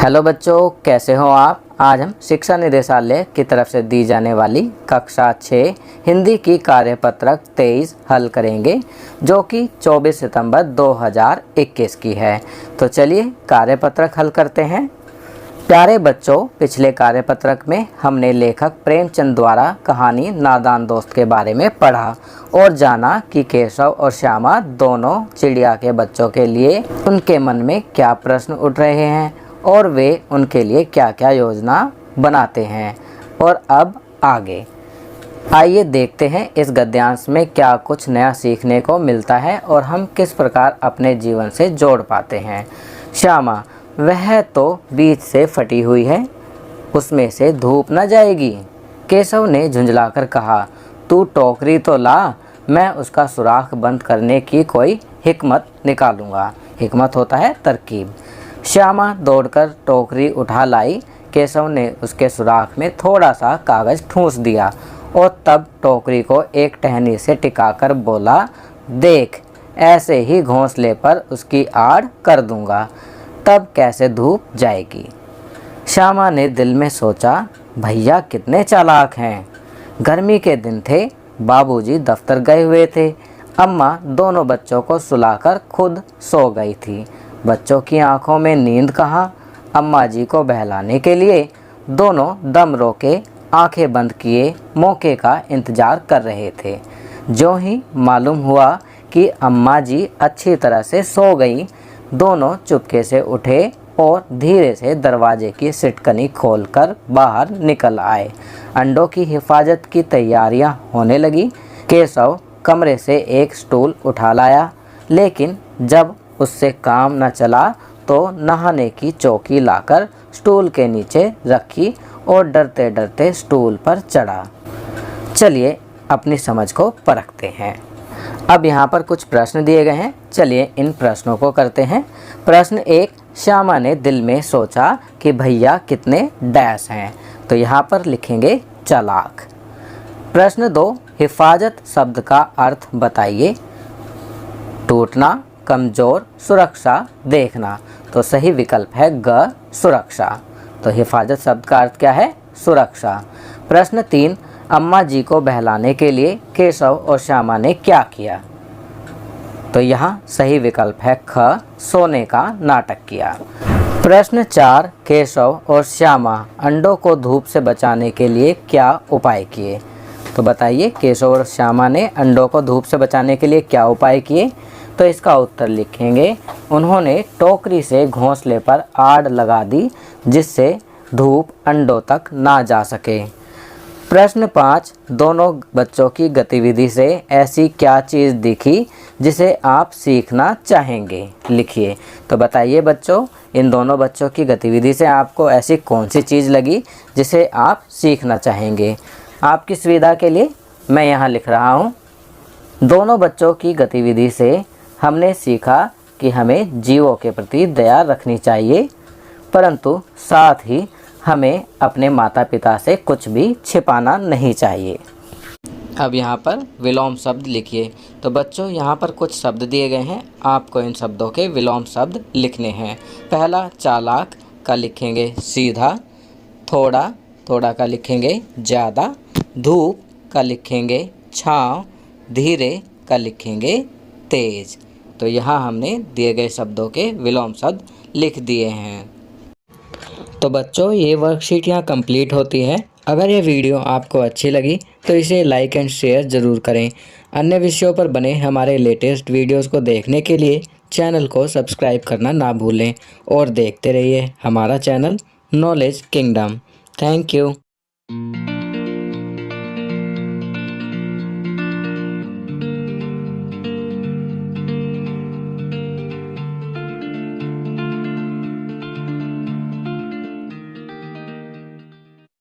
Hello बच्चों, कैसे हो आप। आज हम शिक्षा निदेशालय की तरफ से दी जाने वाली कक्षा 6 हिंदी की कार्यपत्रक 23 हल करेंगे, जो कि 24 सितंबर 2021 की है। तो चलिए कार्यपत्रक हल करते हैं। प्यारे बच्चों, पिछले कार्यपत्रक में हमने लेखक प्रेमचंद द्वारा कहानी नादान दोस्त के बारे में पढ़ा और जाना कि केशव और श्यामा दोनों चिड़िया के बच्चों के लिए उनके मन में क्या प्रश्न उठ रहे हैं और वे उनके लिए क्या क्या योजना बनाते हैं। और अब आगे आइए देखते हैं इस गद्यांश में क्या कुछ नया सीखने को मिलता है और हम किस प्रकार अपने जीवन से जोड़ पाते हैं। श्यामा, वह तो बीच से फटी हुई है, उसमें से धूप न जाएगी। केशव ने झुंझलाकर कहा, तू टोकरी तो ला, मैं उसका सुराख बंद करने की कोई हिकमत निकालूंगा। हिकमत होता है तरकीब। श्यामा दौड़कर टोकरी उठा लाई। केशव ने उसके सुराख में थोड़ा सा कागज ठूंस दिया और तब टोकरी को एक टहनी से टिकाकर बोला, देख, ऐसे ही घोंसले पर उसकी आड़ कर दूंगा, तब कैसे धूप जाएगी। श्यामा ने दिल में सोचा, भैया कितने चालाक हैं। गर्मी के दिन थे, बाबूजी दफ्तर गए हुए थे, अम्मा दोनों बच्चों को सुलाकर खुद सो गई थी। बच्चों की आंखों में नींद कहाँ। अम्मा जी को बहलाने के लिए दोनों दम रोके आंखें बंद किए मौके का इंतजार कर रहे थे। जो ही मालूम हुआ कि अम्मा जी अच्छी तरह से सो गई, दोनों चुपके से उठे और धीरे से दरवाजे की सिटकनी खोलकर बाहर निकल आए। अंडों की हिफाजत की तैयारियां होने लगी। केशव कमरे से एक स्टूल उठा लाया, लेकिन जब उससे काम न चला तो नहाने की चौकी लाकर स्टूल के नीचे रखी और डरते डरते स्टूल पर चढ़ा। चलिए अपनी समझ को परखते हैं। अब यहाँ पर कुछ प्रश्न दिए गए हैं, चलिए इन प्रश्नों को करते हैं। प्रश्न 1, श्यामा ने दिल में सोचा कि भैया कितने डैश हैं, तो यहाँ पर लिखेंगे चालाक। प्रश्न 2, हिफाजत शब्द का अर्थ बताइए। टूटना, कमज़ोर, सुरक्षा, देखना, तो सही विकल्प है ग, सुरक्षा। तो हिफाजत शब्द का अर्थ क्या है? सुरक्षा। प्रश्न 3, अम्मा जी को बहलाने के लिए केशव और श्यामा ने क्या किया? तो यहाँ सही विकल्प है ख, सोने का नाटक किया। प्रश्न 4, केशव और श्यामा अंडों को धूप से बचाने के लिए क्या उपाय किए? तो बताइए, केशव और श्यामा ने अंडों को धूप से बचाने के लिए क्या उपाय किए? तो इसका उत्तर लिखेंगे, उन्होंने टोकरी से घोंसले पर आड़ लगा दी, जिससे धूप अंडों तक ना जा सके। प्रश्न 5, दोनों बच्चों की गतिविधि से ऐसी क्या चीज़ दिखी जिसे आप सीखना चाहेंगे? लिखिए। तो बताइए बच्चों, इन दोनों बच्चों की गतिविधि से आपको ऐसी कौन सी चीज़ लगी जिसे आप सीखना चाहेंगे? आपकी सुविधा के लिए मैं यहाँ लिख रहा हूँ। दोनों बच्चों की गतिविधि से हमने सीखा कि हमें जीवों के प्रति दया रखनी चाहिए, परंतु साथ ही हमें अपने माता पिता से कुछ भी छिपाना नहीं चाहिए। अब यहाँ पर विलोम शब्द लिखिए। तो बच्चों, यहाँ पर कुछ शब्द दिए गए हैं, आपको इन शब्दों के विलोम शब्द लिखने हैं। पहला चालाक का लिखेंगे सीधा, थोड़ा, थोड़ा का लिखेंगे ज़्यादा, धूप का लिखेंगे छाँव, धीरे का लिखेंगे तेज। तो यहाँ हमने दिए गए शब्दों के विलोम शब्द लिख दिए हैं। तो बच्चों, ये वर्कशीट यहाँ कंप्लीट होती है। अगर ये वीडियो आपको अच्छी लगी तो इसे लाइक एंड शेयर ज़रूर करें। अन्य विषयों पर बने हमारे लेटेस्ट वीडियोस को देखने के लिए चैनल को सब्सक्राइब करना ना भूलें और देखते रहिए हमारा channel knowledge kingdom. Thank you.